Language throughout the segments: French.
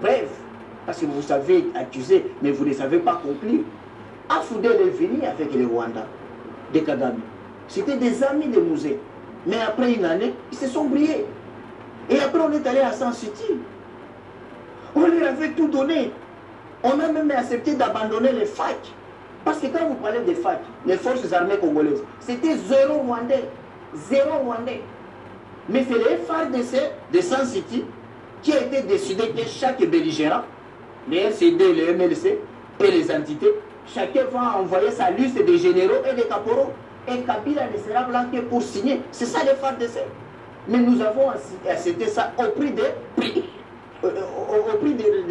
preuves. Parce que vous savez accuser, mais vous ne savez pas conclure. Afoudel est venu avec les Rwandais de Kagame. C'était des amis de Mouzé. Mais après une année, ils se sont brillés. Et après, on est allé à San City. On leur avait tout donné. On a même accepté d'abandonner les FAC. Parce que quand vous parlez des FAC, les forces armées congolaises, c'était 0 Rwandais. 0 Rwandais. Mais c'est les FARDC de San City qui a été décidé que chaque belligérant, les RCD, les MLC et les entités, chacun va envoyer sa liste de généraux et de caporaux. Et Kabila ne sera blanc que pour signer. C'est ça les FARDC. Mais nous avons accepté ça au prix de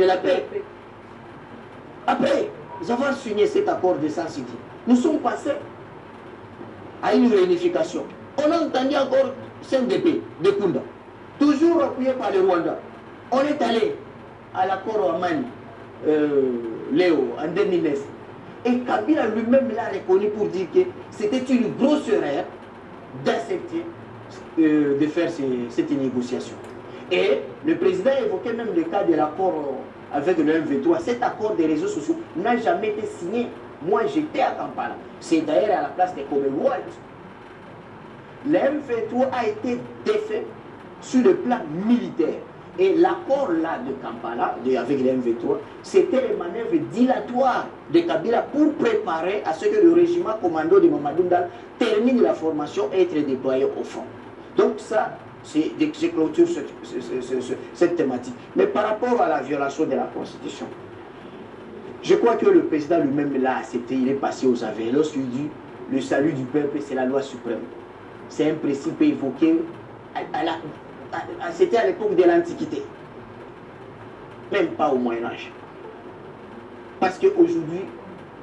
la paix. Après, nous avons signé cet accord de San City. Nous sommes passés à une réunification. On a entendu encore CNDP de Kunda, toujours appuyé par le Rwanda. On est allé à l'accord Amani, Léo, en 2009. Et Kabila lui-même l'a reconnu pour dire que c'était une grosse erreur d'accepter de faire cette négociation. Et le président évoquait même le cas de l'accord avec le M23. Cet accord des réseaux sociaux n'a jamais été signé. Moi, j'étais à Kampala. C'est d'ailleurs à la place de Commonwealth. Le M23 a été défait sur le plan militaire. Et l'accord là de Kampala, avec le M23, c'était les manœuvres dilatoires de Kabila pour préparer à ce que le régiment commando de Mamadou Ndal termine la formation et être déployé au front. Donc ça, je clôture cette thématique. Mais par rapport à la violation de la Constitution, je crois que le président lui-même l'a accepté, il est passé aux aveux. Lorsqu'il dit le salut du peuple, c'est la loi suprême. C'est un principe évoqué, c'était à l'époque de l'Antiquité, même pas au Moyen-Âge. Parce qu'aujourd'hui,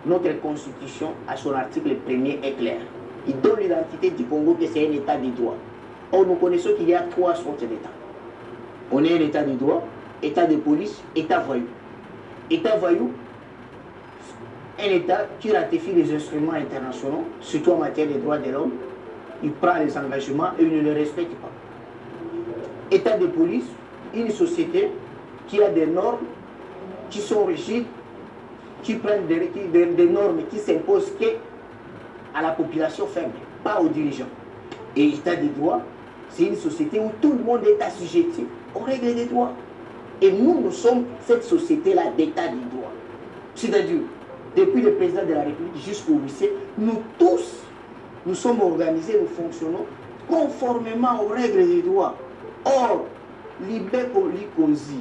notre Constitution, à son article 1er, est clair. Il donne l'identité du Congo que c'est un État de droit. Or, nous connaissons qu'il y a 3 sortes d'États. On est un État de droit, État de police, État voyou. État voyou, un État qui ratifie les instruments internationaux, surtout en matière des droits de l'homme, il prend les engagements et il ne les respecte pas. État de police, une société qui a des normes qui sont rigides, qui prennent des normes qui s'imposent à la population faible, pas aux dirigeants. Et État de droit, c'est une société où tout le monde est assujetti aux règles des droits. Et nous sommes cette société-là d'État de droit. C'est-à-dire, depuis le président de la République jusqu'au lycée, nous tous, nous sommes organisés, nous fonctionnons conformément aux règles des droits. Or, l'Ibeko Likonzi,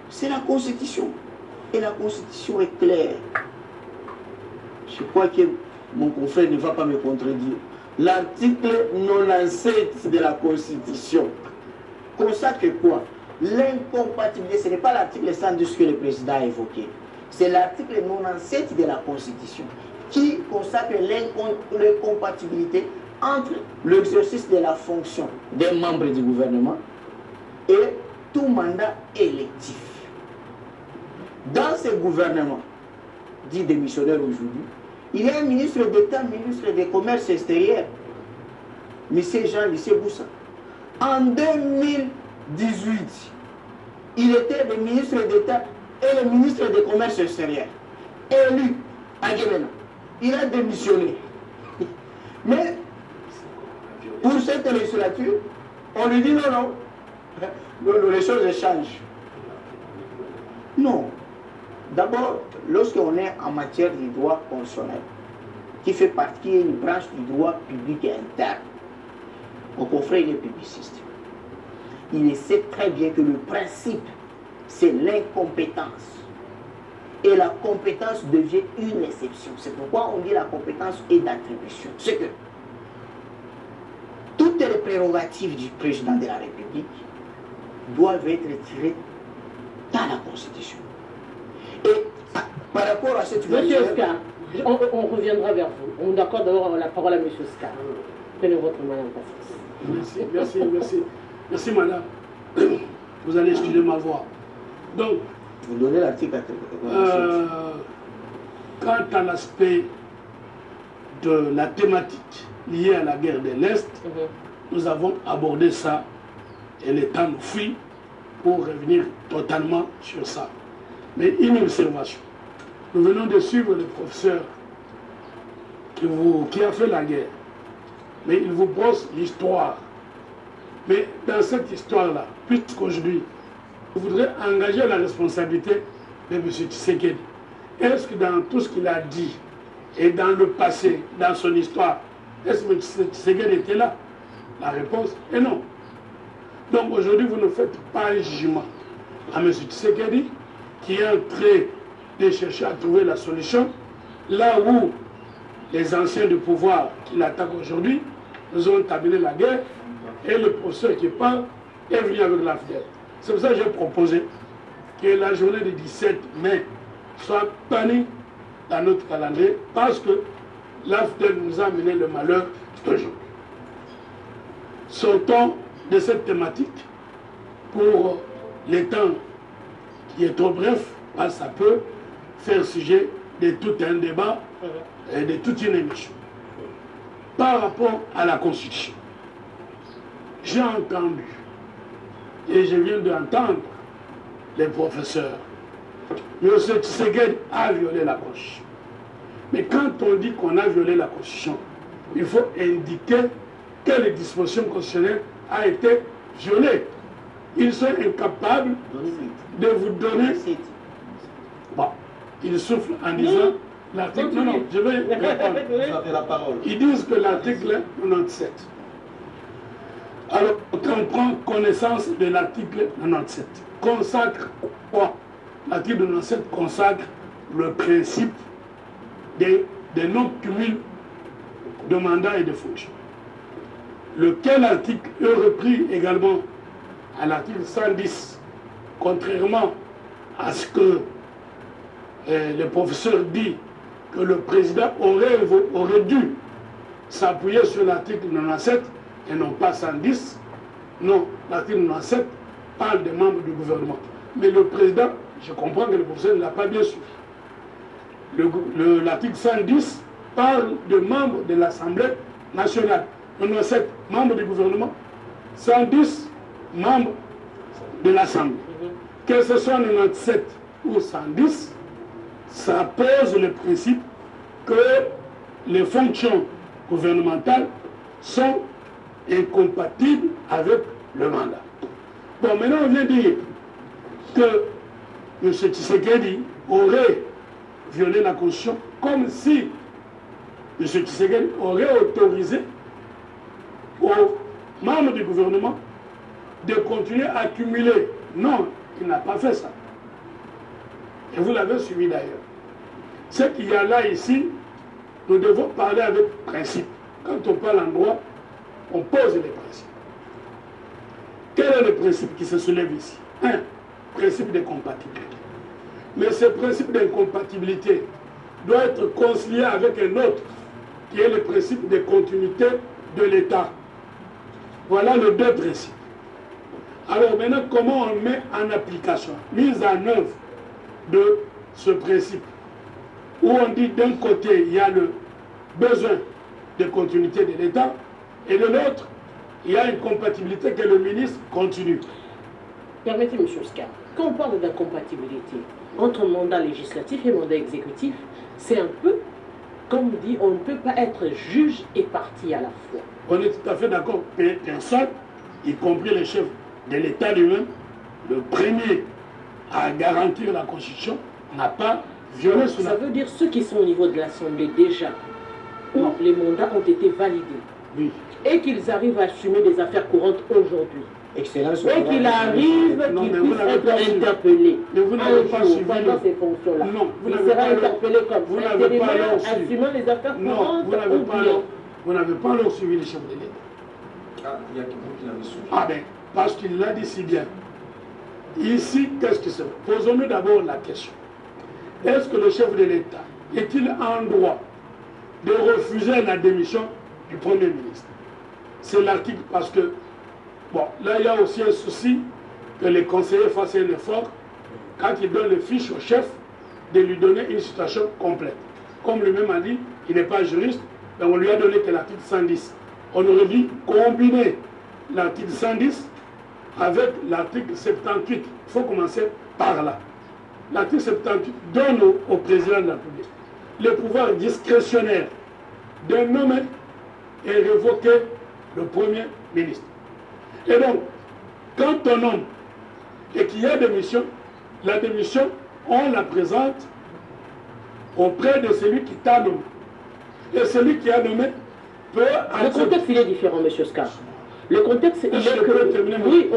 c'est la Constitution. Et la Constitution est claire. Je crois que mon confrère ne va pas me contredire. L'article 97 de la Constitution consacre quoi? L'incompatibilité. Ce n'est pas l'article 112 que le président a évoqué. C'est l'article 97 de la Constitution qui consacre l'incompatibilité entre l'exercice de la fonction des membres du gouvernement et tout mandat électif. Dans ce gouvernement, dit démissionnaire aujourd'hui, il y a un ministre d'État, ministre des Commerces extérieurs, M. Jean-Lycée Boussa. En 2018, il était le ministre d'État et le ministre des Commerces extérieurs, élu à Guémena. Il a démissionné. Mais pour cette législature, on lui dit non, les choses changent. Non. D'abord, lorsqu'on est en matière du droit constitutionnel, qui fait partie d'une branche du droit public et interne, mon confrère il est publiciste. Il sait très bien que le principe, c'est l'incompétence. Et la compétence devient une exception. C'est pourquoi on dit la compétence est d'attribution. C'est que toutes les prérogatives du président de la République doivent être tirées dans la Constitution. Et par rapport à cette Monsieur Oscar, on reviendra vers vous. On accorde d'abord la parole à Monsieur Oscar. Prenez votre main en patience. Merci madame. Vous allez excuser ma voix. Donc, vous donnez l'article. Quant à l'aspect de la thématique liée à la guerre de l'Est, nous avons abordé ça et le temps nous fuit pour revenir totalement sur ça. Mais une observation. Nous venons de suivre le professeur qui a fait la guerre. Mais il vous brosse l'histoire. Mais dans cette histoire-là, puisqu'aujourd'hui, je voudrais engager la responsabilité de M. Tshisekedi. Est-ce que dans tout ce qu'il a dit, et dans le passé, dans son histoire, est-ce que M. Tshisekedi était là? La réponse est non. Donc aujourd'hui, vous ne faites pas un jugement à M. Tshisekedi qui est en train de chercher à trouver la solution, là où les anciens du pouvoir qui l'attaquent aujourd'hui nous ont terminé la guerre et le professeur qui parle est venu avec l'AFDEL. C'est pour ça que j'ai proposé que la journée du 17 mai soit bannie dans notre calendrier parce que l'AFDEL nous a amené le malheur d'aujourd'hui. Sortons de cette thématique pour les temps qui est trop bref, parce que ça peut faire sujet de tout un débat et de toute une émission. Par rapport à la Constitution, j'ai entendu, et je viens d'entendre les professeurs, M. Tshisekedi a violé la Constitution. Mais quand on dit qu'on a violé la Constitution, il faut indiquer quelle disposition constitutionnelle a été violée. Ils sont incapables de vous donner... Bon, ils soufflent en disant... L'article... Non, non, je vais répondre. Vous avez la parole. Ils disent que l'article 97. Alors, on prend connaissance de l'article 97. Consacre quoi? L'article 97 consacre le principe des non-cumuls de mandats et de fonctions. Lequel article est repris également à l'article 110, contrairement à ce que le professeur dit que le président aurait dû s'appuyer sur l'article 97 et non pas 110. Non, l'article 97 parle des membres du gouvernement. Mais le président, je comprends que le professeur ne l'a pas bien suivi. L'article 110 parle de membres de l'Assemblée nationale. 97 membres du gouvernement, 110 membres de l'Assemblée. Que ce soit 97 ou 110, ça pose le principe que les fonctions gouvernementales sont incompatibles avec le mandat. Bon, maintenant on vient dire que M. Tshisekedi aurait violé la Constitution comme si M. Tshisekedi aurait autorisé aux membres du gouvernement de continuer à accumuler. Non, il n'a pas fait ça. Et vous l'avez suivi d'ailleurs. Ce qu'il y a là, ici, nous devons parler avec principe. Quand on parle en droit, on pose les principes. Quel est le principe qui se soulève ici? Un, principe de compatibilité. Mais ce principe d'incompatibilité doit être concilié avec un autre, qui est le principe de continuité de l'État. Voilà les deux principes. Alors maintenant, comment on met en application, mise en œuvre de ce principe, où on dit d'un côté, il y a le besoin de continuité de l'État, et de l'autre, il y a une compatibilité que le ministre continue. Permettez, M. Oscar, quand on parle d'incompatibilité entre mandat législatif et mandat exécutif, c'est un peu, comme dit, on ne peut pas être juge et partie à la fois. On est tout à fait d'accord. Personne, y compris les chefs de l'État lui-même, le premier à garantir la Constitution, n'a pas violé cela. Ça veut dire ceux qui sont au niveau de l'Assemblée déjà, où les mandats ont été validés, oui, et qu'ils arrivent à assumer des affaires courantes aujourd'hui. Excellence. Et qu'il arrive qu'ils puissent être interpellés. Mais vous n'avez pas suivi pendant ces fonctions-là. Non, vous il n'avez sera pas interpellé comme intérimaire, assumant les affaires courantes. Vous n'avez pas alors suivi les chefs de l'État. Ah, il y a quelqu'un qui l'avait suivi. Ah ben, parce qu'il l'a dit si bien. Ici, qu'est-ce que c'est? Posons-nous d'abord la question. Est-ce que le chef de l'État est-il en droit de refuser la démission du Premier ministre? C'est l'article, parce que, bon, là il y a aussi un souci que les conseillers fassent un effort quand ils donnent les fiches au chef de lui donner une situation complète. Comme lui-même a dit, il n'est pas juriste, mais on lui a donné que l'article 110. On aurait dû combiner l'article 110 avec l'article 78. Il faut commencer par là. L'article 78 donne au président de la République le pouvoir discrétionnaire de nommer et révoquer le Premier ministre. Et donc, quand on nomme et qu'il y a démission, la démission, on la présente auprès de celui qui t'a nommé. Et celui qui a nommé peut... Le contexte, il est différent, M. Scar. Le contexte, il est que... Oui,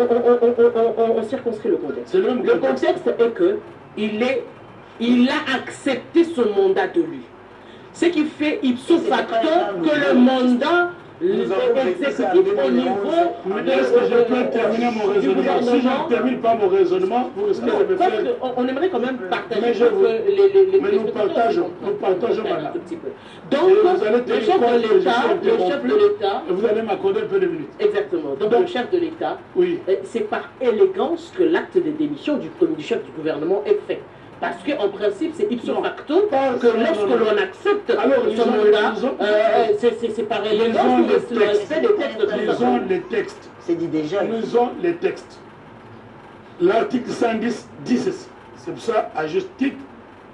on circonscrit le contexte. Le contexte est que il a accepté son mandat de lui. Ce qui fait ipso facto que le mandat exécutif au niveau est-ce que je peux terminer mon raisonnement? Si je ne termine pas mon raisonnement, vous risquez de me faire... On aimerait quand même partager mais nous partageons, madame. Donc, le chef de l'État... Vous allez m'accorder un peu de minutes. Exactement. Donc le chef de l'État, oui. C'est par élégance que l'acte de démission du chef du gouvernement est fait. Parce qu'en principe, c'est ipso facto que lorsque l'on accepte son mandat, c'est par élégance que le respect des textes. Lisons les textes. C'est dit déjà. Lisons les textes. L'article 110 dit ceci. C'est pour ça, à juste titre,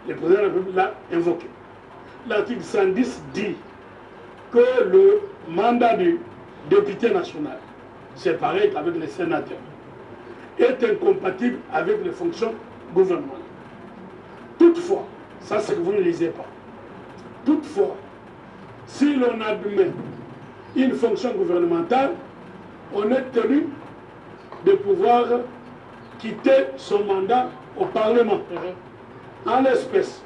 le président de la République l'a invoqué. L'article 110 dit que le mandat du député national, c'est pareil qu'avec les sénateurs, est incompatible avec les fonctions gouvernementales. Toutefois, ça c'est que vous ne lisez pas. Toutefois, si l'on admet une fonction gouvernementale, on est tenu de pouvoir quitter son mandat au Parlement. En l'espèce,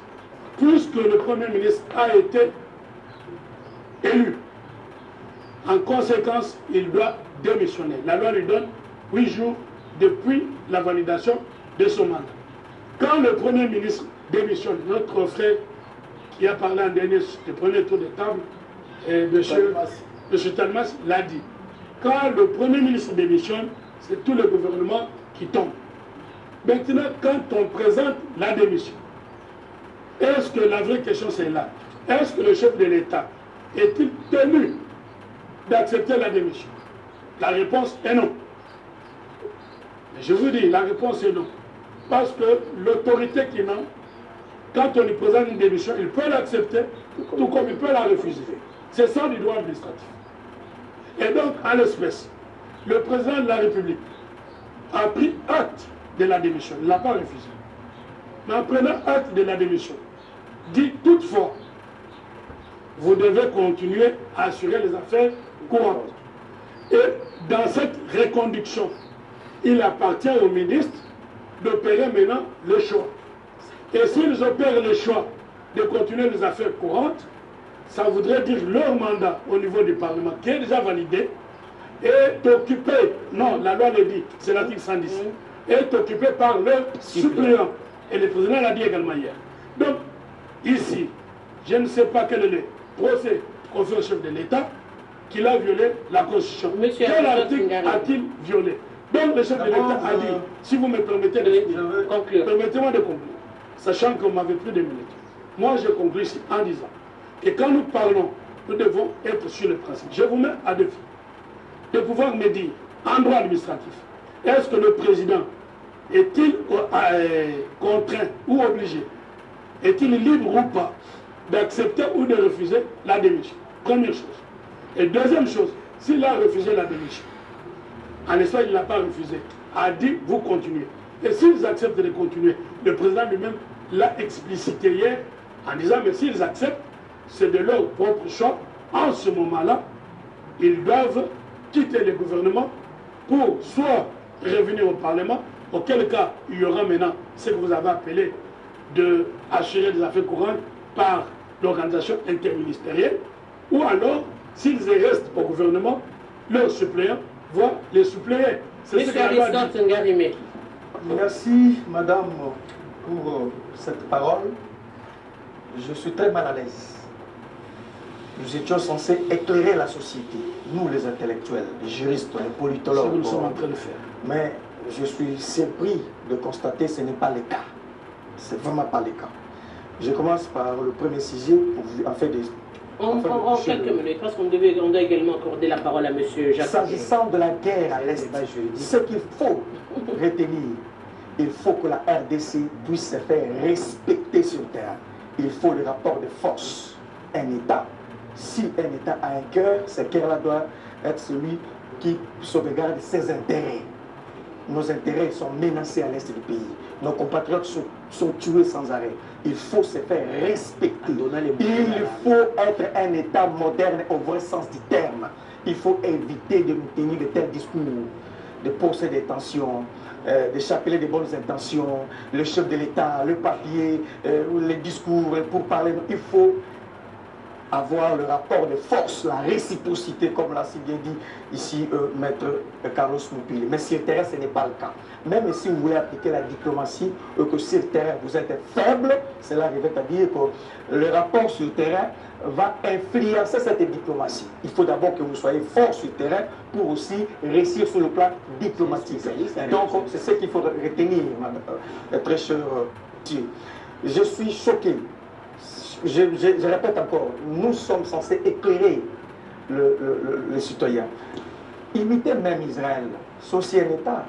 puisque le Premier ministre a été élu, en conséquence, il doit démissionner. La loi lui donne 8 jours depuis la validation de son mandat. Quand le Premier ministre démissionne, notre frère qui a parlé en dernier, le premier tour de table, M. Talmas l'a dit. Quand le Premier ministre démissionne, c'est tout le gouvernement qui tombe. Maintenant, quand on présente la démission, est-ce que la vraie question c'est là? Est-ce que le chef de l'État est-il tenu d'accepter la démission? La réponse est non. Je vous dis, la réponse est non. Parce que l'autorité qui n'a, quand on lui présente une démission, il peut l'accepter, tout comme il peut la refuser. C'est ça du droit administratif. Et donc, à l'espèce, le président de la République a pris acte de la démission. Il ne l'a pas refusé. Mais en prenant acte de la démission, dit toutefois, vous devez continuer à assurer les affaires courantes. Et dans cette reconduction, il appartient aux ministres d'opérer maintenant le choix. Et s'ils opèrent le choix de continuer les affaires courantes, ça voudrait dire leur mandat au niveau du Parlement, qui est déjà validé, est occupé, non, la loi le dit, c'est l'article 110, est occupé par leur suppléant. Et le président l'a dit également hier. Donc, ici, je ne sais pas quel est le procès confié au chef de l'État qu'il a violé la Constitution. Quel article a-t-il violé? Donc le chef de l'État a dit, si vous me permettez de conclure, permettez-moi de conclure, sachant qu'on m'avait pris 2 minutes. Moi, je conclue ici en disant que quand nous parlons, nous devons être sur le principe. Je vous mets à défi de pouvoir me dire, en droit administratif, est-ce que le président est-il contraint ou obligé, est-il libre ou pas d'accepter ou de refuser la démission? Première chose. Et deuxième chose, s'il a refusé la démission, en Espagne, il n'a pas refusé, a dit, vous continuez. Et s'ils acceptent de continuer, le président lui-même l'a explicité hier en disant, mais s'ils acceptent, c'est de leur propre choix. En ce moment-là, ils doivent quitter le gouvernement pour soit revenir au Parlement, auquel cas il y aura maintenant ce que vous avez appelé de assurer des affaires courantes par l'organisation interministérielle, ou alors, s'ils restent au gouvernement, leurs suppléants vont les suppléer. C'est ce que la loi dit. Merci, madame, pour cette parole. Je suis très mal à l'aise. Nous étions censés éclairer la société, nous les intellectuels, les juristes, les politologues. C'est ce que nous sommes en train de faire. Mais je suis surpris de constater que ce n'est pas le cas. C'est vraiment pas le cas. Je commence par le premier sujet, en fait, En quelques minutes, parce qu'on doit également accorder la parole à M. Jacques. S'agissant de la guerre à l'Est, ce qu'il faut retenir, il faut que la RDC puisse se faire respecter sur le terrain. Il faut le rapport de force. Un État, si un État a un cœur, ce cœur-là doit être celui qui sauvegarde ses intérêts. Nos intérêts sont menacés à l'Est du pays. Nos compatriotes sont tués sans arrêt. Il faut se faire respecter. Il faut être un État moderne au vrai sens du terme. Il faut éviter de nous tenir de tels discours, de pousser des tensions, de chapeler des bonnes intentions, le chef de l'État, le papier, les discours pour parler. Il faut avoir le rapport de force, la réciprocité, comme l'a si bien dit ici maître Carlos Moupili. Mais sur le terrain, ce n'est pas le cas. Même si vous voulez appliquer la diplomatie, que sur le terrain vous êtes faible, cela arrive à dire que le rapport sur le terrain va influencer cette diplomatie. Il faut d'abord que vous soyez fort sur le terrain pour aussi réussir sur le plan diplomatique. Donc c'est ce qu'il faut retenir, très cher monsieur. Je suis choqué. Je répète encore, nous sommes censés éclairer le citoyen. Imiter même Israël, c'est aussi un État.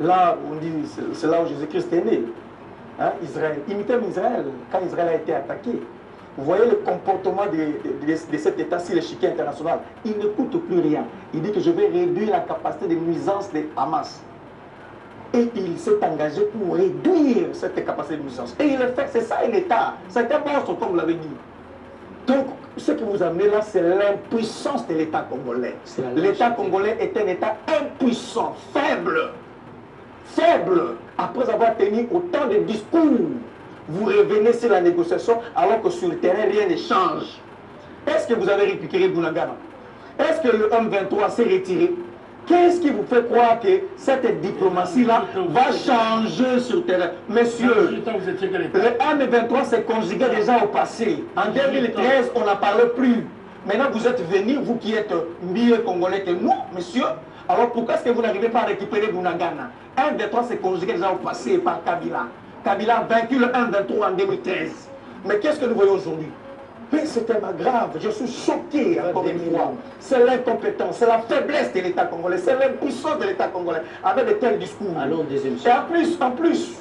Là, on dit, c'est là où Jésus-Christ est né. Hein, Israël. Imiter même Israël, quand Israël a été attaqué. Vous voyez le comportement de cet État sur l'échiquier international. Il ne coûte plus rien. Il dit que je vais réduire la capacité de nuisance des Hamas. Et il s'est engagé pour réduire cette capacité de nuisance. Et il le fait, c'est ça un État. C'est un monstre, comme vous l'avez dit. Donc, ce que vous amenez là, c'est l'impuissance de l'État congolais. L'État congolais est un État impuissant, faible. Faible. Après avoir tenu autant de discours, vous revenez sur la négociation alors que sur le terrain, rien ne change. Est-ce que vous avez récupéré Bunagana? Est-ce que le M23 s'est retiré? Qu'est-ce qui vous fait croire que cette diplomatie-là va changer sur le terrain? Messieurs, le M23 s'est conjugué déjà au passé. En 2013, on n'en parle plus. Maintenant, vous êtes venus, vous qui êtes mieux congolais que nous, messieurs. Alors pourquoi est-ce que vous n'arrivez pas à récupérer Bunagana? M23 s'est conjugué déjà au passé par Kabila. Kabila a vaincu le M23 en 2013. Mais qu'est-ce que nous voyons aujourd'hui? Mais c'est tellement grave, je suis choqué encore une fois. C'est l'incompétence, c'est la faiblesse de l'État congolais, c'est l'impuissance de l'État congolais avec de tels discours. Allons, deuxième sujet. Et en plus,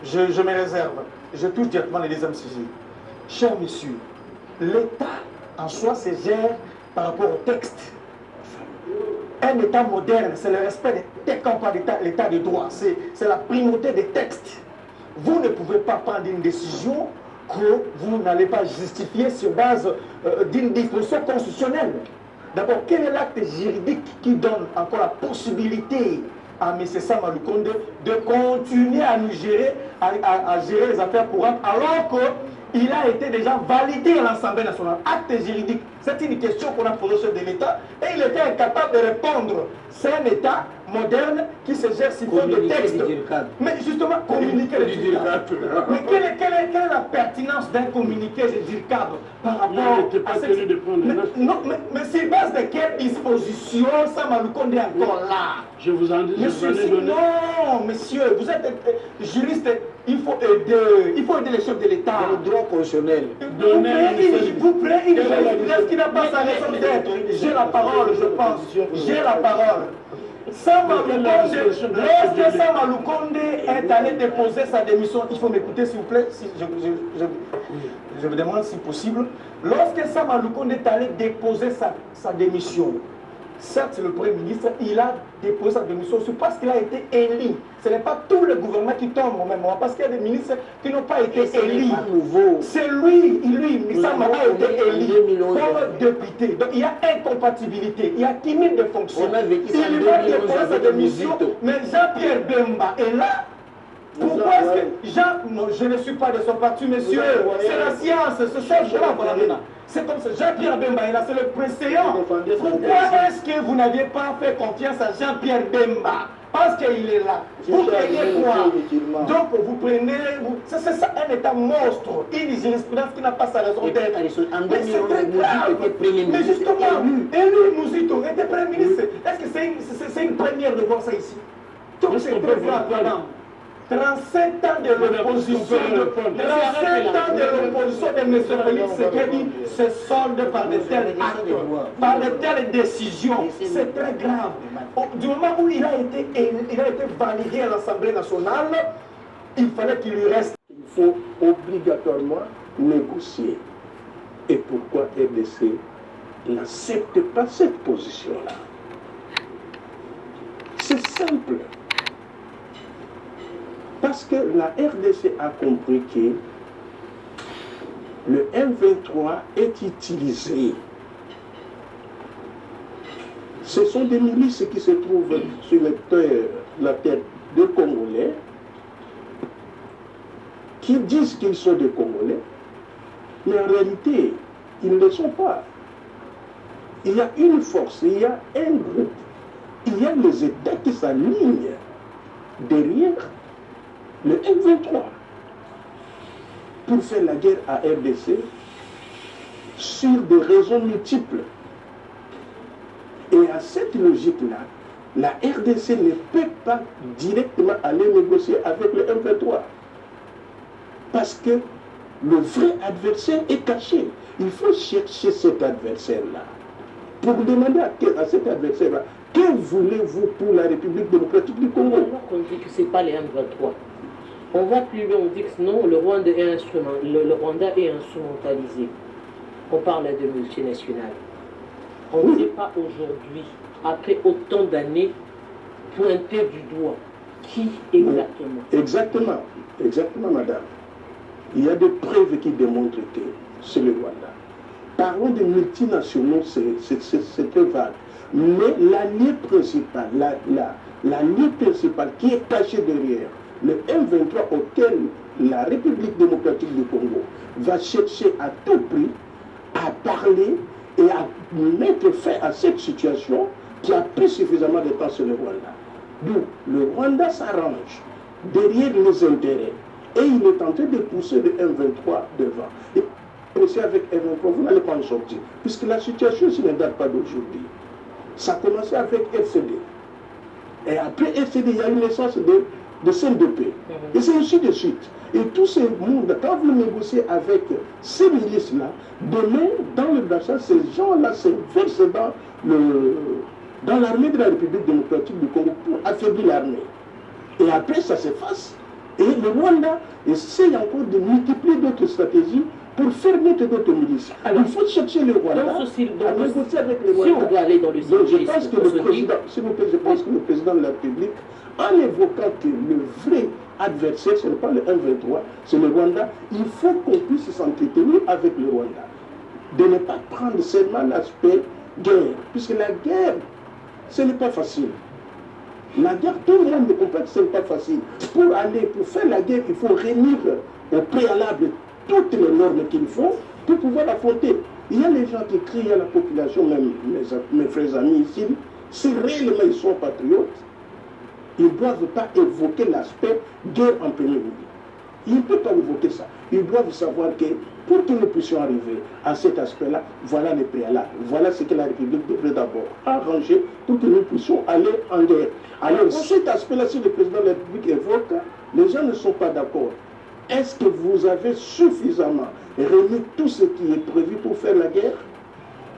je me réserve, je touche directement le deuxième sujet. Chers messieurs, l'État en soi se gère par rapport au texte. Un État moderne, c'est le respect des textes, l'État de droit, c'est la primauté des textes. Vous ne pouvez pas prendre une décision que vous n'allez pas justifier sur base d'une disposition constitutionnelle. D'abord, quel est l'acte juridique qui donne encore la possibilité à M. Sama Lukonde de continuer à nous gérer, à gérer les affaires courantes alors qu'il a été déjà validé à l'Assemblée nationale? Acte juridique, c'est une question qu'on a posée au chef de l'État et il était incapable de répondre. C'est un État moderne qui se gère sur fond de texte. Mais justement, communiquer le DIRCAB. Mais quelle est la pertinence d'un communiqué de DIRCAB par rapport à cette... Non, mais c'est base de quelle disposition Sama Lukonde est encore là? Je vous en dis, non, monsieur, vous êtes juriste, il faut aider les chefs de l'État. Le droit constitutionnel. Vous prenez une jeunesse qui n'a pas sa raison d'être. J'ai la parole, je pense. J'ai la parole. Lorsque Sama Lukonde est allé déposer sa démission, il faut m'écouter s'il vous plaît, si je vous demande si possible. Lorsque Sama Lukonde est allé déposer sa démission, certes, le Premier ministre, il a déposé sa démission parce qu'il a été élu. Ce n'est pas tout le gouvernement qui tombe au même moment, parce qu'il y a des ministres qui n'ont pas été élus. C'est lui, Sama a été élu comme député. Donc il y a incompatibilité, il y a timide de fonction. Il va déposer sa démission, mais Jean-Pierre Bemba est là. Pourquoi est-ce que je ne suis pas de son parti, monsieur? C'est la science, c'est ça que je là. C'est comme ça, Jean-Pierre Bemba est là, c'est le précédent. Pourquoi est-ce que vous n'aviez pas fait confiance à Jean-Pierre Bemba? Parce qu'il est là. Vous prenez quoi? Donc vous prenez... C'est ça, un État monstre, une jurisprudence qui n'a pas sa raison d'être. Mais justement, élu Mouzito était Premier ministre. Est-ce que c'est une première de voir ça ici? Donc c'est très grave, madame. 37 ans de l'opposition de M. Félix Tshisekedi se solde par de tels actes, par de telles décisions. C'est très grave. Du moment où il a été validé à l'Assemblée nationale, il fallait qu'il lui reste. Il faut obligatoirement négocier. Et pourquoi RDC n'accepte pas cette position-là? C'est simple. Parce que la RDC a compris que le M23 est utilisé. Ce sont des milices qui se trouvent sur la terre des Congolais, qui disent qu'ils sont des Congolais, mais en réalité, ils ne le sont pas. Il y a une force, il y a un groupe, il y a les États qui s'alignent derrière le M23 pour faire la guerre à RDC sur des raisons multiples. Et à cette logique-là, la RDC ne peut pas directement aller négocier avec le M23. Parce que le vrai adversaire est caché. Il faut chercher cet adversaire-là. Pour demander à cet adversaire-là, que voulez-vous pour la République démocratique du Congo? Alors qu'on dit que ce n'est pas les M23. On va plus loin, on dit que non, le Rwanda est instrumentalisé. On parle de multinationales. On ne sait pas aujourd'hui, après autant d'années, pointer du doigt qui exactement. Exactement, madame. Il y a des preuves qui démontrent que c'est le Rwanda. Parlons de multinationaux, c'est très vague. Mais l'allié principal, l'allié principal qui est caché derrière le M23 auquel la République démocratique du Congo va chercher à tout prix à parler et à mettre fin à cette situation qui a pris suffisamment de temps sur le Rwanda. D'où le Rwanda s'arrange derrière les intérêts et il est en train de pousser le M23 devant. Et avec M23, vous n'allez pas en sortir, puisque la situation ne date pas d'aujourd'hui. Ça a commencé avec FCD. Et après FCD, il y a une naissance de CNDP. Et c'est ainsi de suite. Et tous ces mondes, quand vous négociez avec ces milices-là, demain, dans le Bachar, ces gens-là se versent dans l'armée de la République démocratique du Congo pour affaiblir l'armée. Et après, ça s'efface. Et le Rwanda essaie encore de multiplier d'autres stratégies pour faire naître d'autres milices. Alors, il faut chercher le Rwanda à négocier avec le Rwanda. Si on doit aller dans le Donc, je pense que le président, s'il vous plaît, je pense que le président de la République, en évoquant que le vrai adversaire, ce n'est pas le M23, c'est le Rwanda, il faut qu'on puisse s'entretenir avec le Rwanda. De ne pas prendre seulement l'aspect guerre, puisque la guerre, ce n'est pas facile. La guerre, tout le monde comprend que ce n'est pas facile. Pour faire la guerre, il faut réunir au préalable toutes les normes qu'il faut pour pouvoir l'affronter. Il y a les gens qui crient à la population, même mes frères amis ici, si réellement ils sont patriotes, ils ne doivent pas évoquer l'aspect guerre en premier lieu. Ils ne peuvent pas évoquer ça. Ils doivent savoir que pour que nous puissions arriver à cet aspect-là, voilà les préalables. Voilà ce que la République devrait d'abord arranger pour que nous puissions aller en guerre. Alors cet aspect-là, si le président de la République évoque, les gens ne sont pas d'accord. Est-ce que vous avez suffisamment remis tout ce qui est prévu pour faire la guerre?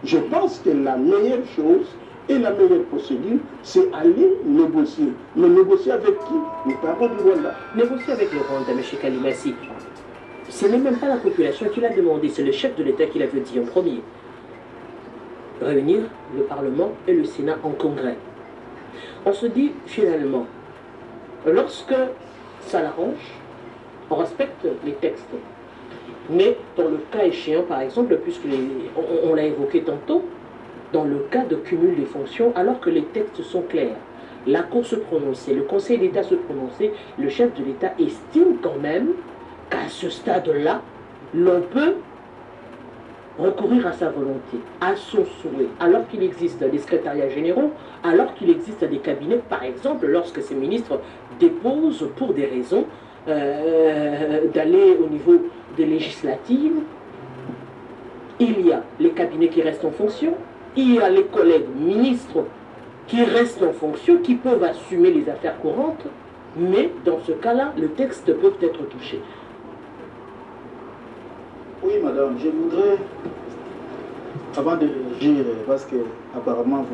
Je pense que la meilleure chose et la meilleure procédure, c'est aller négocier. Mais négocier avec qui? Nous parlons du Rwanda. Négocier avec le Rwanda, M. Kalimassi, ce n'est même pas la population qui l'a demandé, c'est le chef de l'État qui l'avait dit en premier. Réunir le Parlement et le Sénat en congrès. On se dit finalement, lorsque ça l'arrange, on respecte les textes. Mais dans le cas échéant, par exemple, puisque on l'a évoqué tantôt, dans le cas de cumul des fonctions, alors que les textes sont clairs, la Cour se prononçait, le Conseil d'État se prononçait, le chef de l'État estime quand même qu'à ce stade-là, l'on peut recourir à sa volonté, à son souhait, alors qu'il existe des secrétariats généraux, alors qu'il existe des cabinets, par exemple, lorsque ces ministres déposent pour des raisons d'aller au niveau des législatives, il y a les cabinets qui restent en fonction, il y a les collègues ministres qui restent en fonction, qui peuvent assumer les affaires courantes, Mais dans ce cas-là, le texte peut être touché. Oui, madame, je voudrais, avant de réagir, parce que apparemment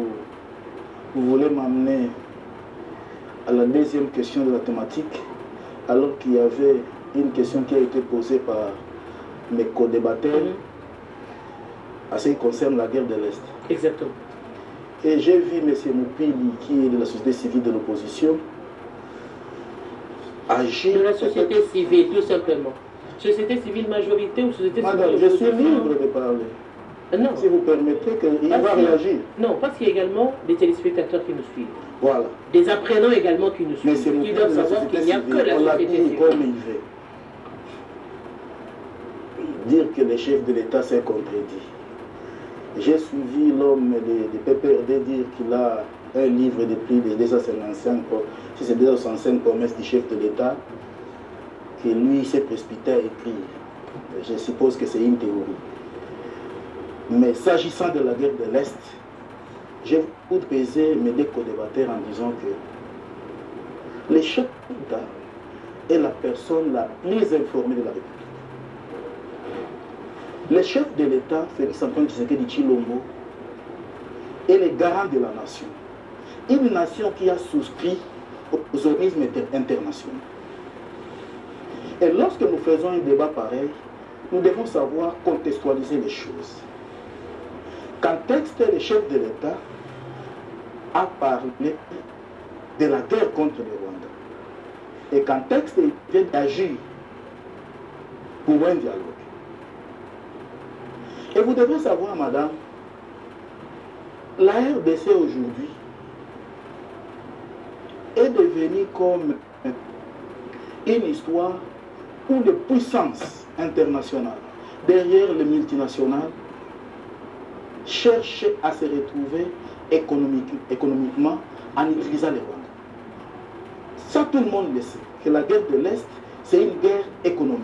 vous voulez m'amener à la deuxième question de la thématique, alors qu'il y avait une question qui a été posée par mes co-débatteurs à ce qui concerne la guerre de l'Est. Exactement. Et j'ai vu M. Moupili, qui est de la société civile de l'opposition, agir... De la société civile, tout simplement. Société civile majorité ou société civile... Madame, je suis libre de parler. Non. Si vous permettez qu'il va réagir. Non, parce qu'il y a également des téléspectateurs qui nous suivent. Voilà. Des apprenants également qui nous Mais suivent. c'est Qui doivent savoir qu'il n'y a que la on l'a société dit civile. comme il veut. Dire que le chef de l'État s'est contredit. J'ai suivi l'homme de PPRD dire qu'il a un livre de plus de 255, si c'est 265 promesses du chef de l'État, que lui s'est précipité à écrire. Je suppose que c'est une théorie. Mais s'agissant de la guerre de l'Est, j'ai voulu peser mes deux co-débatteurs en disant que le chef d'État est la personne la plus informée de la République. Le chef de l'État, Félix Antoine Tshisekedi Tshilombo, est le garant de la nation. Une nation qui a souscrit aux organismes internationaux. Et lorsque nous faisons un débat pareil, nous devons savoir contextualiser les choses. Quand texte le chef de l'État a parlé de la guerre contre le Rwanda, et quand texte vient d'agir pour un dialogue. Et vous devez savoir, madame, la RDC aujourd'hui est devenue comme une histoire où les puissances internationales, derrière les multinationales, cherchent à se retrouver économiquement en utilisant les Rwandais. Ça, tout le monde le sait, que la guerre de l'Est, c'est une guerre économique,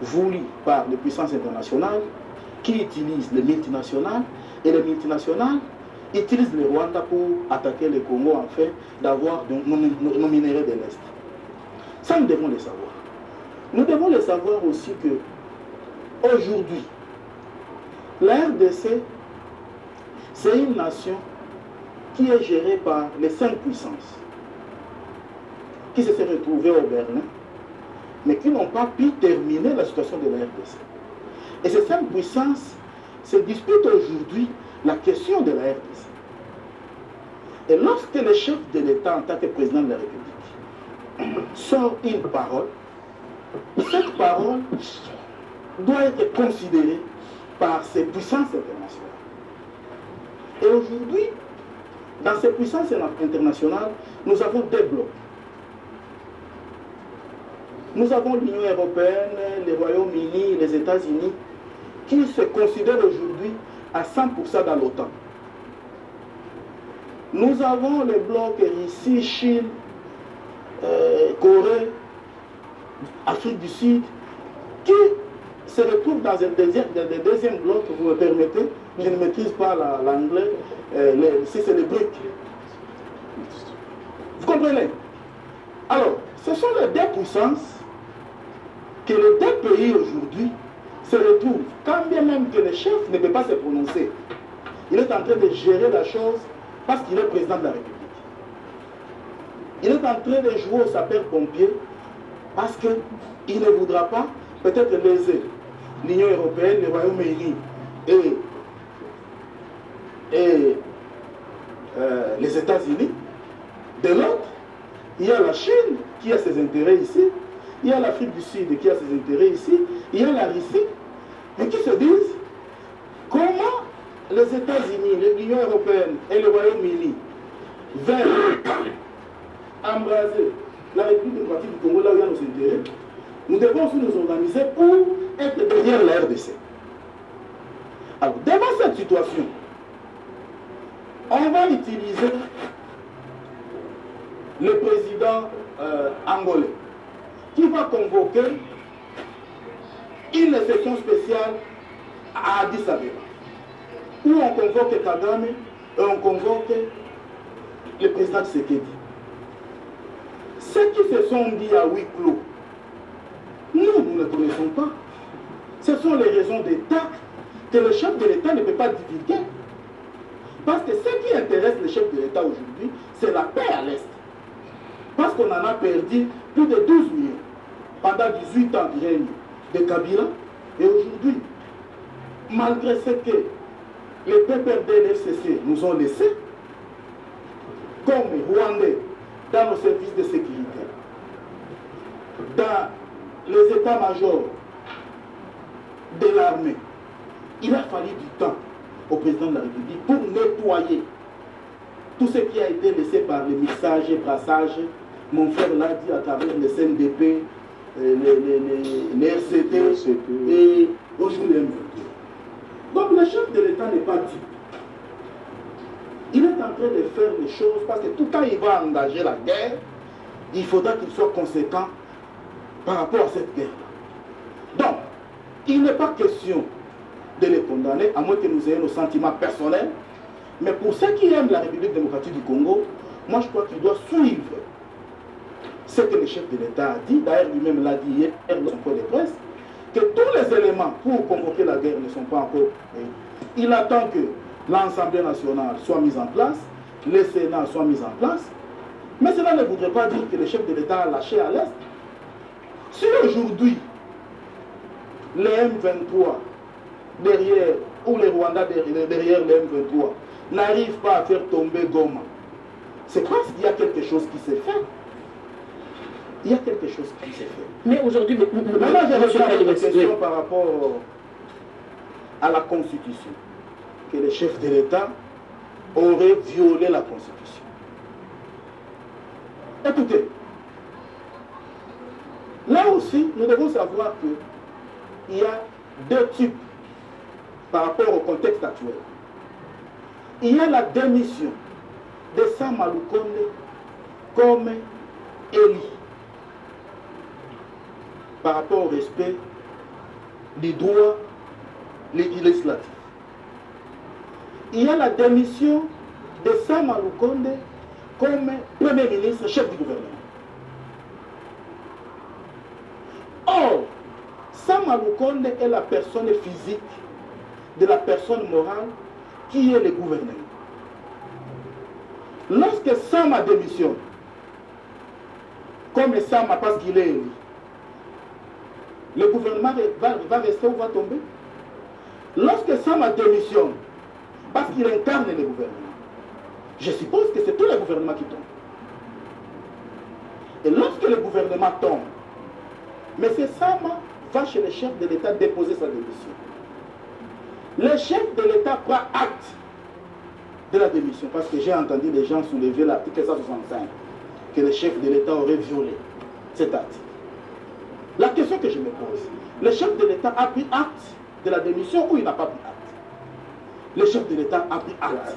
voulue par les puissances internationales, qui utilisent les multinationales, et les multinationales utilisent le Rwanda pour attaquer le Congo afin d'avoir nos minéraux de l'Est. Ça, nous devons le savoir. Nous devons le savoir aussi que aujourd'hui, la RDC, c'est une nation qui est gérée par les 5 puissances, qui se sont retrouvées au Berlin, mais qui n'ont pas pu terminer la situation de la RDC. Et ces 5 puissances se disputent aujourd'hui la question de la RDC. Et lorsque le chef de l'État, en tant que président de la République, sort une parole, cette parole doit être considérée par ces puissances internationales. Et aujourd'hui, dans ces puissances internationales, nous avons 2 blocs. Nous avons l'Union européenne, le Royaume-Uni, les États-Unis, qui se considèrent aujourd'hui à 100% dans l'OTAN. Nous avons les blocs Russie, Chine, Corée, Afrique du Sud, qui se retrouvent dans un deuxième bloc, vous me permettez, je ne maîtrise pas l'anglais, si c'est les BRIC. Vous comprenez? Alors, ce sont les 2 puissances que les 2 pays aujourd'hui se retrouvent, quand bien même que le chef ne peut pas se prononcer. Il est en train de gérer la chose parce qu'il est président de la République. Il est en train de jouer au sapeur-pompier parce qu'il ne voudra pas peut-être léser l'Union européenne, le Royaume-Uni et les États-Unis. De l'autre, il y a la Chine qui a ses intérêts ici, il y a l'Afrique du Sud qui a ses intérêts ici, il y a la Russie, et qui se disent comment les États-Unis, l'Union européenne et le Royaume-Uni veulent embraser la République démocratique du Congo là où il y a nos intérêts. Nous devons aussi nous organiser pour être derrière la RDC. Alors, devant cette situation, on va utiliser le président angolais qui va convoquer une session spéciale à Addis Abeba où on convoque Kagame et on convoque le président Tshisekedi. ceux qui se sont dit à huis clos, nous ne connaissons pas. Ce sont les raisons d'État que le chef de l'État ne peut pas divulguer. Parce que ce qui intéresse le chef de l'État aujourd'hui, c'est la paix à l'Est. Parce qu'on en a perdu plus de 12 millions pendant 18 ans du règne de Kabila. Et aujourd'hui, malgré ce que les PPRD et le FCC nous ont laissé, comme Rwandais, dans nos services de sécurité, dans les états-majors de l'armée, il a fallu du temps au président de la République pour nettoyer tout ce qui a été laissé par les mixages et brassages. Mon frère l'a dit à travers les CNDP, les RCT et aujourd'hui les M22. Donc le chef de l'État n'est pas dupe. Il est en train de faire les choses parce que tout quand il va engager la guerre, il faudra qu'il soit conséquent par rapport à cette guerre. Donc, il n'est pas question de les condamner, à moins que nous ayons nos sentiments personnels. Mais pour ceux qui aiment la République démocratique du Congo, moi je crois qu'il doit suivre ce que le chef de l'État a dit. D'ailleurs, lui-même l'a dit hier dans son point de presse, que tous les éléments pour convoquer la guerre ne sont pas encore prêts. Il attend que l'Assemblée nationale soit mise en place, le Sénat soit mis en place. Mais cela ne voudrait pas dire que le chef de l'État a lâché à l'Est. Si aujourd'hui, les M23 derrière, ou les Rwandais derrière les M23, n'arrivent pas à faire tomber Goma, c'est parce qu'il y a quelque chose qui s'est fait. Il y a quelque chose qui s'est fait. Mais aujourd'hui, maintenant, j'ai une question par rapport à la Constitution. Que le chef de l'État aurait violé la Constitution. Écoutez, là aussi, nous devons savoir qu'il y a deux types par rapport au contexte actuel. Il y a la démission de Sam Lukonde comme élu par rapport au respect des droits législatifs. Il y a la démission de Sam Lukonde comme Premier ministre, chef du gouvernement. Or, Sam Lukonde est la personne physique de la personne morale qui est le gouvernement. Lorsque Sam démissionne, comme Sam parce qu'il est élu, le gouvernement va rester ou va tomber? Lorsque Sam démissionne, parce qu'il incarne le gouvernement, je suppose que c'est tout le gouvernement qui tombe. Et lorsque le gouvernement tombe, M. Sam va chez le chef de l'État déposer sa démission. Le chef de l'État prend acte de la démission, parce que j'ai entendu les gens soulever l'article 165, que le chef de l'État aurait violé cet article. La question que je me pose, le chef de l'État a pris acte de la démission ou il n'a pas pris acte? Le chef de l'État a pris acte.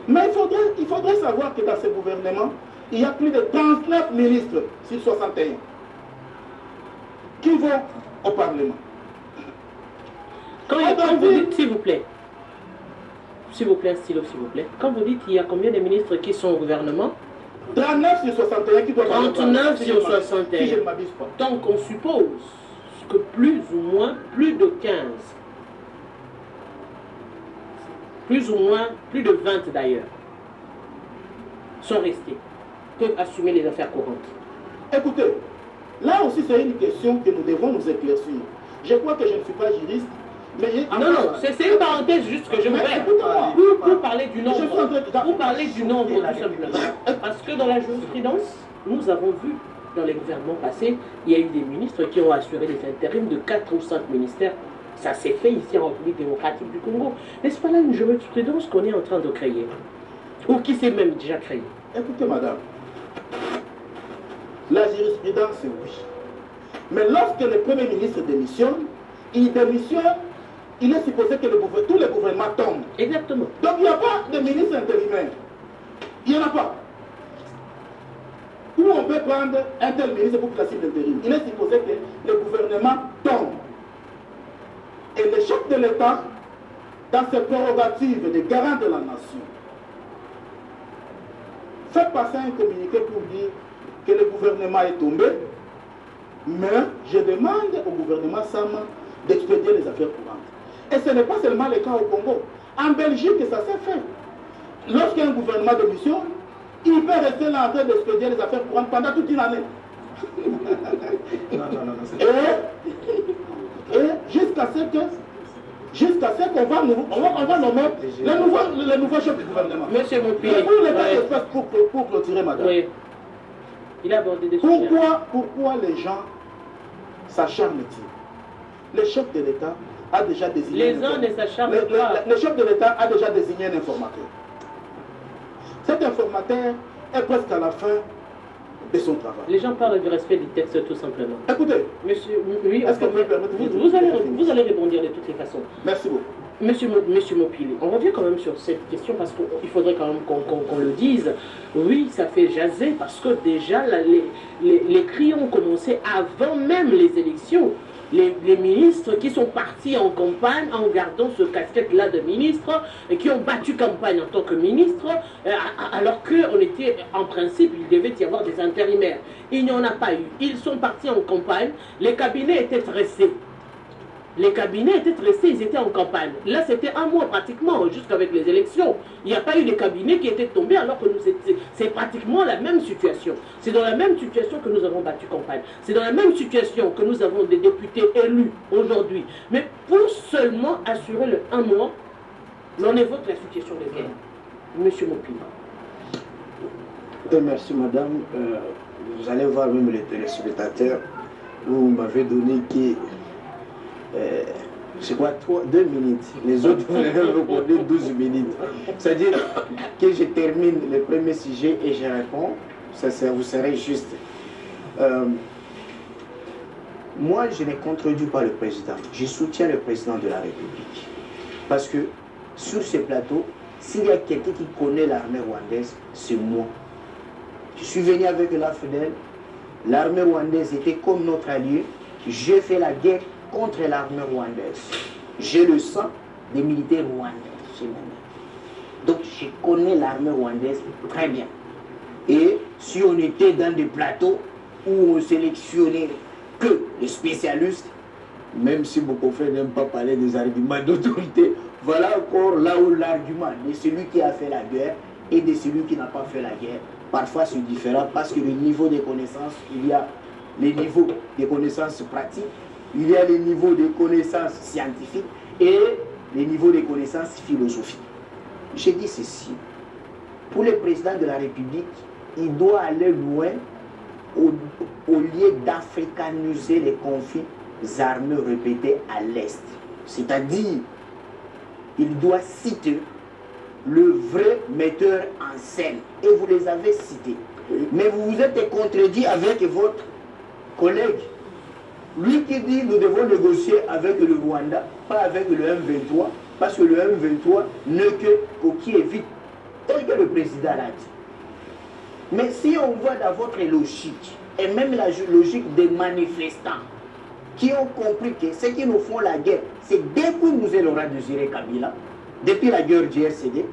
Mais il faudrait savoir que dans ce gouvernement, il y a plus de 39 ministres sur 61 qui vont au Parlement. Quand vous dites, s'il vous plaît, Stylo, s'il vous plaît, quand vous dites qu'il y a combien de ministres qui sont au gouvernement? 39 sur 61 qui doivent 39 sur 61. Si je ne m'abuse pas. Donc on suppose que plus ou moins, plus de 15, plus ou moins, plus de 20 d'ailleurs, sont restés, peuvent assumer les affaires courantes. Écoutez, là aussi c'est une question que nous devons nous éclaircir. Je crois que je ne suis pas juriste, mais non, c'est une parenthèse juste que je me fais pour parler du nombre. Pour parler du nombre, tout simplement. Parce que dans la jurisprudence, nous avons vu dans les gouvernements passés, il y a eu des ministres qui ont assuré des intérims de 4 ou 5 ministères. Ça s'est fait ici en République démocratique du Congo. N'est-ce pas là une jurisprudence qu'on est en train de créer? Ou qui s'est même déjà créée? Écoutez, madame, la jurisprudence, c'est oui. Mais lorsque le Premier ministre démissionne, il est supposé que tous les gouvernements tombent. Exactement. Donc il n'y a pas de ministre intérimaire. Il n'y en a pas. Où on peut prendre un tel ministre pour placer l'intérim. Il est supposé que le gouvernement tombe. Et le chef de l'État, dans ses prérogatives de garant de la nation, Faites passer un communiqué pour dire que le gouvernement est tombé, mais je demande au gouvernement Sama d'expédier les affaires courantes. Et ce n'est pas seulement le cas au Congo. En Belgique, ça s'est fait. Lorsqu'il y a un gouvernement de mission, il peut rester là en train d'expédier les affaires courantes pendant toute une année. Et jusqu'à ce qu'on va nommer le nouveau chef du gouvernement. Monsieur Moupili. Pour les cas d'espèce, pour clôturer, madame. Oui. Il a abordé des sujets. Pourquoi les gens s'acharnent-ils? Le chef de l'État a déjà désigné... Les gens ne s'acharnent pas. Le chef de l'État a déjà désigné un informateur. Cet informateur est presque à la fin de son travail. Les gens parlent du respect du texte tout simplement. Écoutez, monsieur, oui, est-ce que vous me permettez de vous allez répondre de toutes les façons. Merci beaucoup. Monsieur Moupili, on revient quand même sur cette question parce qu'il faudrait quand même qu'on le dise. Oui, ça fait jaser parce que déjà les cris ont commencé avant même les élections. Les ministres qui sont partis en campagne en gardant ce casquette-là de ministre et qui ont battu campagne en tant que ministre, alors qu'on était, en principe, il devait y avoir des intérimaires. Il n'y en a pas eu. Ils sont partis en campagne, les cabinets étaient stressés. Les cabinets étaient stressés, ils étaient en campagne. Là, c'était un mois pratiquement, jusqu'avec les élections. Il n'y a pas eu de cabinets qui étaient tombés alors que c'est pratiquement la même situation. C'est dans la même situation que nous avons battu campagne. C'est dans la même situation que nous avons des députés élus aujourd'hui. Mais pour seulement assurer le un mois, l'on évoque la situation de guerre. Monsieur Moupili. Merci madame. Vous allez voir même les téléspectateurs. Vous m'avez donné qui... c'est quoi, 2 minutes. Les autres, vous allez recorder 12 minutes. C'est-à-dire que je termine le premier sujet et je réponds. Vous serez juste. Moi, je ne contredis pas le président. Je soutiens le président de la République. Parce que sur ce plateau, s'il y a quelqu'un qui connaît l'armée rwandaise, c'est moi. Je suis venu avec la FEDEL. L'armée rwandaise était comme notre allié. J'ai fait la guerre contre l'armée rwandaise. J'ai le sang des militaires rwandais chez moi. Donc je connais l'armée rwandaise très bien. Et si on était dans des plateaux où on sélectionnait que les spécialistes, même si vos confrères n'aiment pas parler des arguments d'autorité, voilà encore là où l'argument de celui qui a fait la guerre et de celui qui n'a pas fait la guerre, parfois c'est différent parce que le niveau des connaissances, il y a les niveaux des connaissances pratiques, il y a les niveaux de connaissances scientifiques et les niveaux de connaissances philosophiques. J'ai dit ceci. Pour le président de la République, il doit aller loin au lieu d'africaniser les conflits armés répétés à l'Est. C'est-à-dire, il doit citer le vrai metteur en scène. Et vous les avez cités. Mais vous vous êtes contredit avec votre collègue. Lui qui dit nous devons négocier avec le Rwanda, pas avec le M23, parce que le M23 n'est que coquille vide, tel que le président l'a dit. Mais si on voit dans votre logique, et même la logique des manifestants, qui ont compris que ceux qui nous font la guerre, c'est depuis nous et Laurent Désiré Kabila, depuis la guerre du RCD,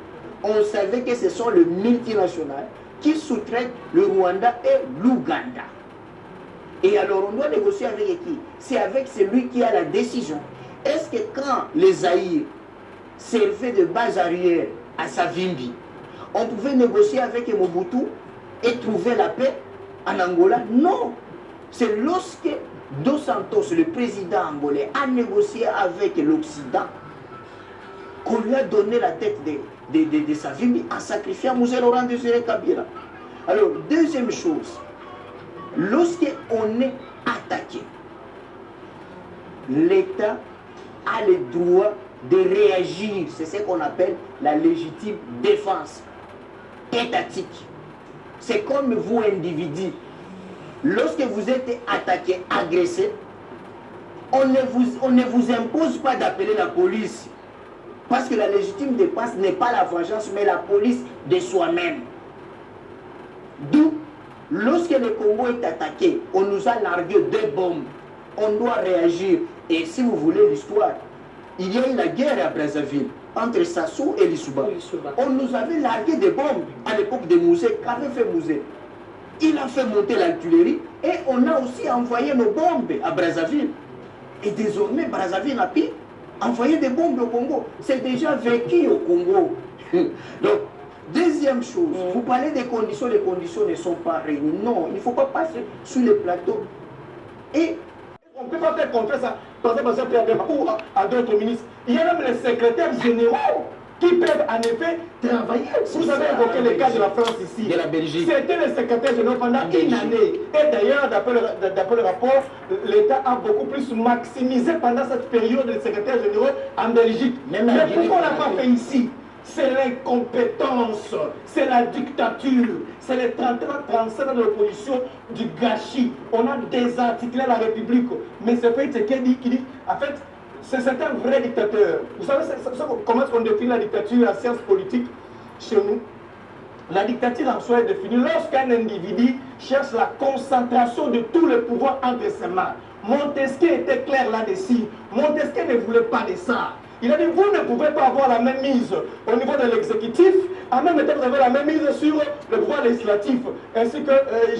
on savait que ce sont les multinationales qui sous-traitent le Rwanda et l'Ouganda. Et alors on doit négocier avec qui? C'est avec celui qui a la décision. Est-ce que quand les Zaïre servaient de base arrière à Savimbi, on pouvait négocier avec Mobutu et trouver la paix en Angola? Non. C'est lorsque Dos Santos, le président angolais, a négocié avec l'Occident qu'on lui a donné la tête de Savimbi en sacrifiant Moussé Laurent Désiré Kabila. Alors, deuxième chose, lorsqu'on est attaqué, l'État a le droit de réagir. C'est ce qu'on appelle la légitime défense étatique. C'est comme vous, individu. Lorsque vous êtes attaqué, agressé, on ne vous impose pas d'appeler la police. Parce que la légitime défense n'est pas la vengeance, mais la police de soi-même. D'où, lorsque le Congo est attaqué, on nous a largué 2 bombes. On doit réagir. Et si vous voulez l'histoire, il y a eu la guerre à Brazzaville. entre Sassou et Lissouba. On nous avait largué des bombes à l'époque de Mouzé. Qu'avait fait Mouzé? Il a fait monter l'artillerie et on a aussi envoyé nos bombes à Brazzaville. Et désormais, Brazzaville n'a pu envoyer des bombes au Congo. C'est déjà vécu au Congo. Donc, deuxième chose, vous parlez des conditions, les conditions ne sont pas réunies. Non, il ne faut pas passer sur les plateaux. Et on ne peut pas faire confiance à, par exemple, à Pierre Bemba ou à d'autres ministres. Il y a même les secrétaires généraux qui peuvent en effet travailler. Vous avez évoqué le cas de la France ici. De la Belgique. C'était le secrétaire général pendant une année. Et d'ailleurs, d'après le rapport, l'État a beaucoup plus maximisé pendant cette période les secrétaires généraux en Belgique. Mais pourquoi on n'a pas fait ici? C'est l'incompétence, c'est la dictature, c'est les 37 ans de l'opposition, du gâchis. On a désarticulé la République. Mais c'est fait ce qu'il dit, en fait, c'est un vrai dictateur. Vous savez comment est-ce qu'on définit la dictature, la science politique chez nous? La dictature en soi est définie lorsqu'un individu cherche la concentration de tous les pouvoirs entre ses mains. Montesquieu était clair là-dessus. Montesquieu ne voulait pas de ça. Il a dit, vous ne pouvez pas avoir la même mise au niveau de l'exécutif, en même temps vous avez la même mise sur le pouvoir législatif, ainsi que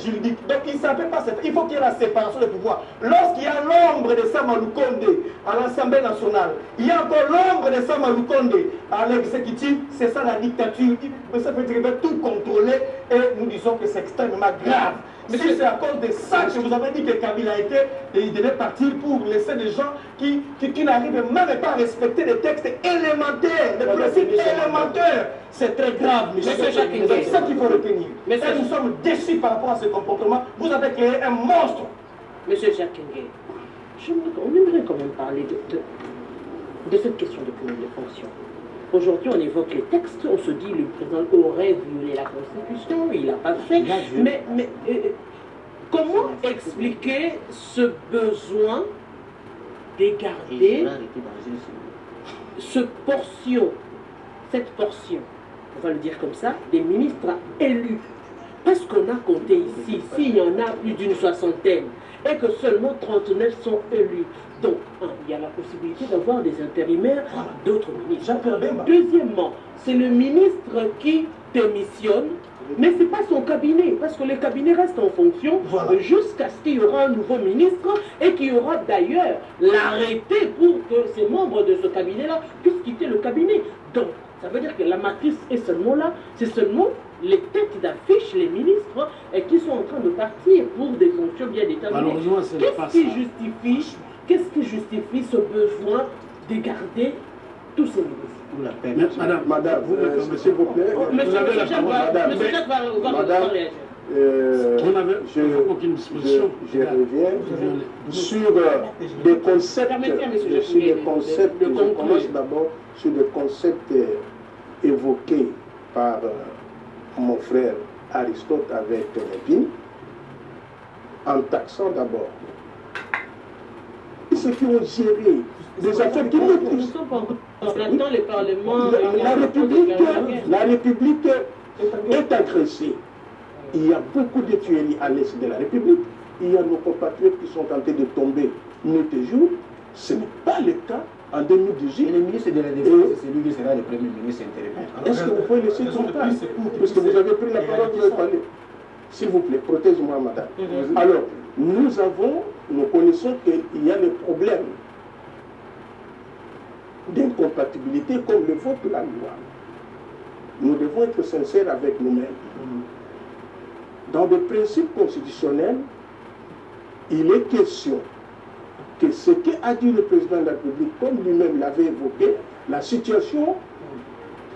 juridique. Donc il ne savait pas, il faut qu'il y ait la séparation des pouvoirs. Lorsqu'il y a l'ombre de Sama Lukonde à l'Assemblée nationale, il y a encore l'ombre de Sama Lukonde à l'exécutif, c'est ça la dictature. Ça veut dire qu'il veut tout contrôler et nous disons que c'est extrêmement grave. Mais si c'est à cause de ça que vous avez dit que Kabila il devait partir pour laisser des gens qui n'arrivent même pas à respecter les textes élémentaires, les principes élémentaires, c'est très grave, monsieur. C'est ça qu'il faut retenir. Et nous sommes déçus par rapport à ce comportement. Vous avez créé un monstre. Monsieur Jacques Ngué, on aimerait quand même parler de cette question de cumul de fonctions. Aujourd'hui, on évoque les textes, on se dit le président aurait violé la Constitution, il n'a pas fait. Mais comment expliquer ce besoin de garder cette portion, on va le dire comme ça, des ministres élus? Parce qu'on a compté ici, s'il y en a plus d'une soixantaine, et que seulement 39 sont élus. Donc, il y a la possibilité d'avoir des intérimaires d'autres ministres. Deuxièmement, c'est le ministre qui démissionne, mais ce n'est pas son cabinet, parce que le cabinet reste en fonction jusqu'à ce qu'il y aura un nouveau ministre et qu'il y aura d'ailleurs l'arrêté pour que ces membres de ce cabinet-là puissent quitter le cabinet. Donc, ça veut dire que la matrice est seulement là, c'est seulement les têtes d'affiche, les ministres, qui sont en train de partir pour des fonctions bien déterminées. Qu'est-ce qui justifie ce besoin de garder tous ces ministres? Madame, s'il vous plaît, Monsieur Jacques va réagir. Je reviens sur des concepts. Je commence d'abord sur des concepts évoqués par mon frère Aristote avec Lépine, en taxant d'abord ceux qui ont géré des affaires qui maîtrisent. La République est agressée. Il y a beaucoup de tueries à l'est de la République. Il y a nos compatriotes qui sont tentés de tomber nuit et jour. Ce n'est pas le cas en 2018. Et le ministre de la Défense, c'est lui qui sera le premier ministre intérimaire. Est-ce que vous pouvez laisser son temps? Parce que vous avez pris la parole, vous avez parlé. S'il vous plaît, protège-moi, madame. Alors, nous connaissons qu'il y a des problèmes d'incompatibilité comme l'évoque la loi. Nous devons être sincères avec nous-mêmes. Dans le principe constitutionnel, il est question que ce qu'a dit le président de la République, comme lui-même l'avait évoqué, la situation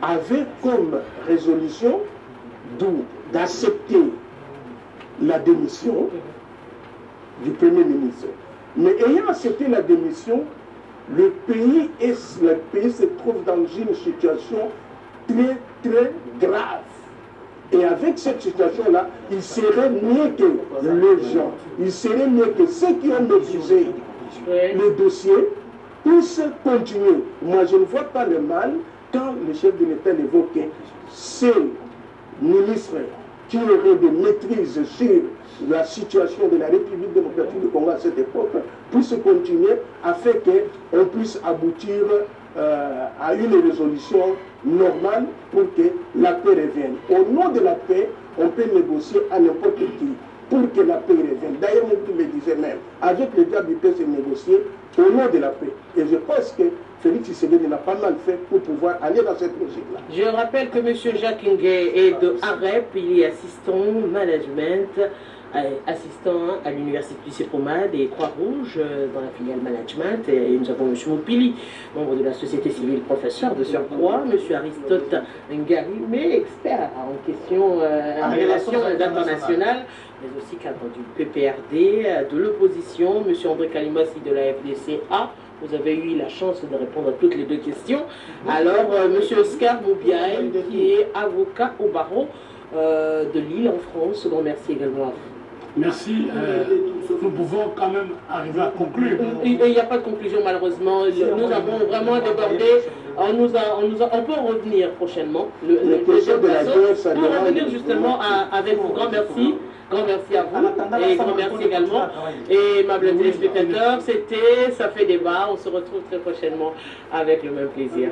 avait comme résolution d'accepter la démission du Premier ministre. Mais ayant accepté la démission, le pays se trouve dans une situation très, très grave. Et avec cette situation-là, il serait mieux que les gens, il serait mieux que ceux qui ont maîtrisé le dossier puissent continuer. Moi, je ne vois pas le mal quand le chef de l'État évoquait ces ministres qui auraient des maîtrises sur la situation de la République démocratique du Congo à cette époque, puissent continuer afin qu'on puisse aboutir à une résolution normale pour que la paix revienne. Au nom de la paix, on peut négocier à n'importe qui pour que la paix revienne. D'ailleurs, Mobutu le disait même, avec le diable, il peut se négocier au nom de la paix. Et je pense que Félix Tshisekedi n'a pas mal fait pour pouvoir aller dans cette logique-là. Je rappelle que M. Jacques Ngué est de AREP, il est assistant management, assistant à l'université du CEPROMAD et Croix-Rouge dans la filiale management. Et nous avons M. Moupili, membre de la société civile, professeur de surcroît, M. Aristote Ngarimé, expert en questions en relations internationales, mais aussi cadre du PPRD, de l'opposition, M. André Kalimassi de la FDCA. Vous avez eu la chance de répondre à toutes les deux questions. Alors, M. Oscar Moubiaï, qui est avocat au barreau de Lille en France. Bon, merci également à vous. Merci. Nous pouvons quand même arriver à conclure. Il n'y a pas de conclusion malheureusement. Nous avons vraiment débordé. On peut revenir prochainement. Le question de la guerre, ça on va revenir justement avec vous. Grand merci. Grand merci à vous. Et grand merci également. Et aimables téléspectateurs, ça fait débat. On se retrouve très prochainement avec le même plaisir.